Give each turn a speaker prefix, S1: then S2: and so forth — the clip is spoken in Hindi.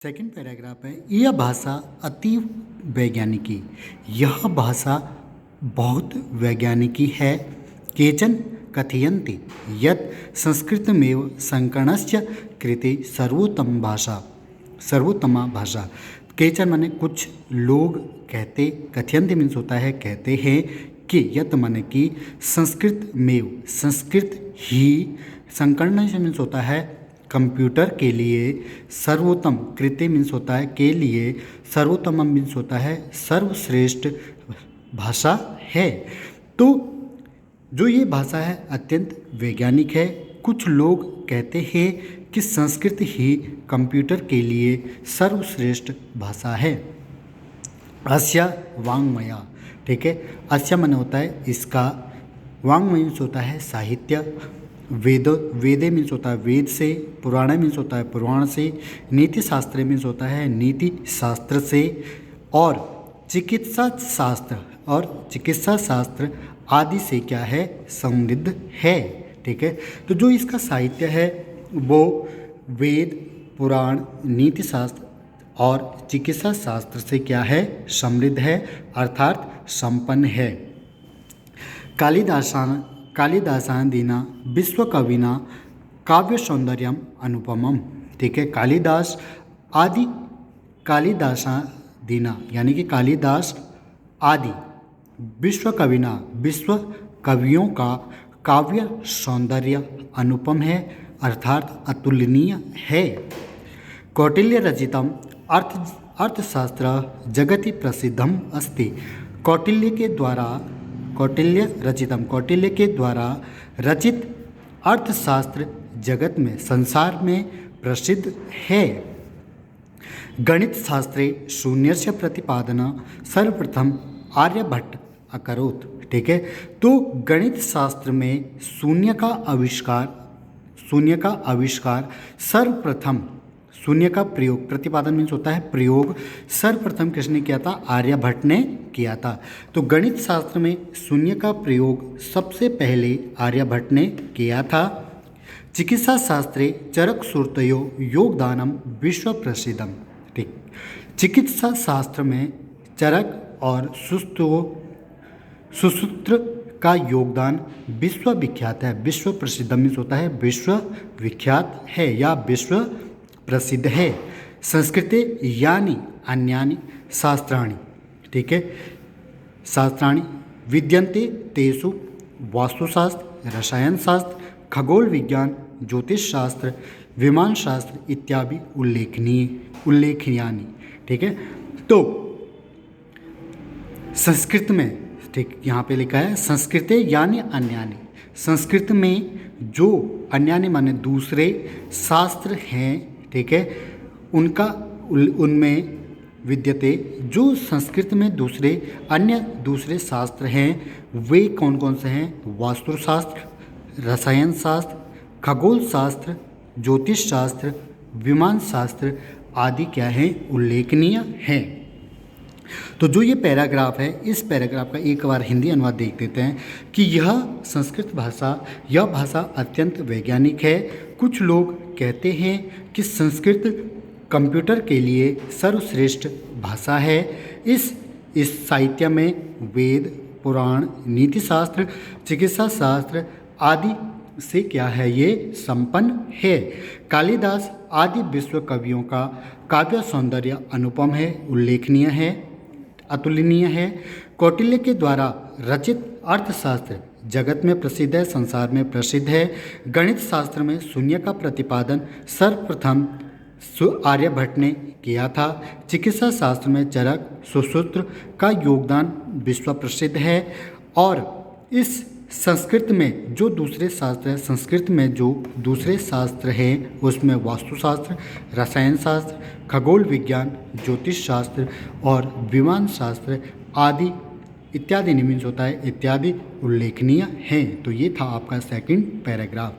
S1: सेकंड पैराग्राफ है, यह भाषा अति वैज्ञानिकी। यह भाषा बहुत वैज्ञानिकी है। केचन कथयन्ति यत् संस्कृतमेव संकरणस्य कृते सर्वोत्तमा भाषा। केचन माने कुछ लोग कहते, कथयन्ति मीन्स होता है कहते हैं कि यत् माने कि संस्कृत ही, संकरण मीन्स होता है कंप्यूटर के लिए, सर्वोत्तम कृत्य मीन्स होता है के लिए, सर्वोत्तम मीन्स होता है सर्वश्रेष्ठ भाषा है। तो जो ये भाषा है अत्यंत वैज्ञानिक है। कुछ लोग कहते हैं कि संस्कृत ही कंप्यूटर के लिए सर्वश्रेष्ठ भाषा है। अस्य वाङ्मया, ठीक है, अस्य मन होता है इसका, वाङ् मीन्स होता है साहित्य, वेदे मीन्स होता है वेद से, पुराण मीन्स होता है पुराण से, नीति शास्त्र मीन्स होता है नीति शास्त्र से, और चिकित्सा शास्त्र आदि से क्या है, समृद्ध है। ठीक है, तो जो इसका साहित्य है वो वेद, पुराण, नीति शास्त्र और चिकित्सा शास्त्र से क्या है, समृद्ध है, अर्थात संपन्न है। कालिदासादीना विश्वकविना काव्य सौंदर्यम अनुपमम। ठीक है, कालिदासादीना यानी कि कालिदास आदि विश्व कवियों का काव्य सौंदर्य अनुपम है, अर्थात अतुलनीय है। कौटिल्य रचितम अर्थशास्त्र जगति प्रसिद्धम अस्ति। कौटिल्य के द्वारा रचित अर्थशास्त्र जगत में, संसार में प्रसिद्ध है। गणित शास्त्रे शून्यस्य प्रतिपादन सर्वप्रथम आर्यभट्ट अकरोत्। ठीक है, तो गणित शास्त्र में शून्य का आविष्कार सर्वप्रथम, शून्य का प्रयोग, प्रतिपादन मीन्स होता है प्रयोग, सर्वप्रथम किसने किया था, आर्यभट्ट ने किया था। तो गणित शास्त्र में शून्य का प्रयोग सबसे पहले आर्यभट्ट ने किया था। चिकित्सा शास्त्रे चरक सूत्रयो योगदानम विश्व प्रसिद्धम। ठीक, चिकित्सा शास्त्र में चरक और सुसूत्र का योगदान विश्व विख्यात है। विश्व प्रसिद्ध मीन्स होता है विश्व विख्यात है या विश्व प्रसिद्ध है। संस्कृते यानी अन्यानि शास्त्राणि, ठीक है, शास्त्राणि विद्यन्ते तेषु वास्तुशास्त्र, रसायन शास्त्र, खगोल विज्ञान, ज्योतिष शास्त्र, विमान शास्त्र इत्यादि उल्लेखनीयानि। ठीक है, तो संस्कृत में, ठीक यहाँ पे लिखा है संस्कृते यानी अन्यानि, संस्कृत में जो अन्यानि माने दूसरे शास्त्र हैं, ठीक है, उनमें विद्यते, जो संस्कृत में दूसरे शास्त्र हैं वे कौन कौन से हैं, वास्तुशास्त्र, रसायन शास्त्र, खगोल शास्त्र, ज्योतिष शास्त्र, विमान शास्त्र आदि क्या हैं, उल्लेखनीय हैं। तो जो ये पैराग्राफ है, इस पैराग्राफ का एक बार हिंदी अनुवाद देख देते हैं कि यह संस्कृत भाषा, यह भाषा अत्यंत वैज्ञानिक है। कुछ लोग कहते हैं कि संस्कृत कंप्यूटर के लिए सर्वश्रेष्ठ भाषा है। इस साहित्य में वेद, पुराण, नीति शास्त्र, चिकित्सा शास्त्र आदि से क्या है, ये संपन्न है। कालिदास आदि विश्व कवियों का काव्य सौंदर्य अनुपम है, उल्लेखनीय है, अतुलनीय है। कौटिल्य के द्वारा रचित अर्थशास्त्र जगत में प्रसिद्ध है, संसार में प्रसिद्ध है। गणित शास्त्र में शून्य का प्रतिपादन सर्वप्रथम आर्यभट्ट ने किया था। चिकित्सा शास्त्र में चरक, सुसूत्र का योगदान विश्व प्रसिद्ध है। और इस संस्कृत में जो दूसरे शास्त्र हैं, संस्कृत में जो दूसरे शास्त्र हैं उसमें वास्तुशास्त्र, रसायन शास्त्र, खगोल विज्ञान, ज्योतिष शास्त्र और विमान शास्त्र आदि इत्यादि मीन्स होता है इत्यादि उल्लेखनीय हैं। तो ये था आपका सेकंड पैराग्राफ।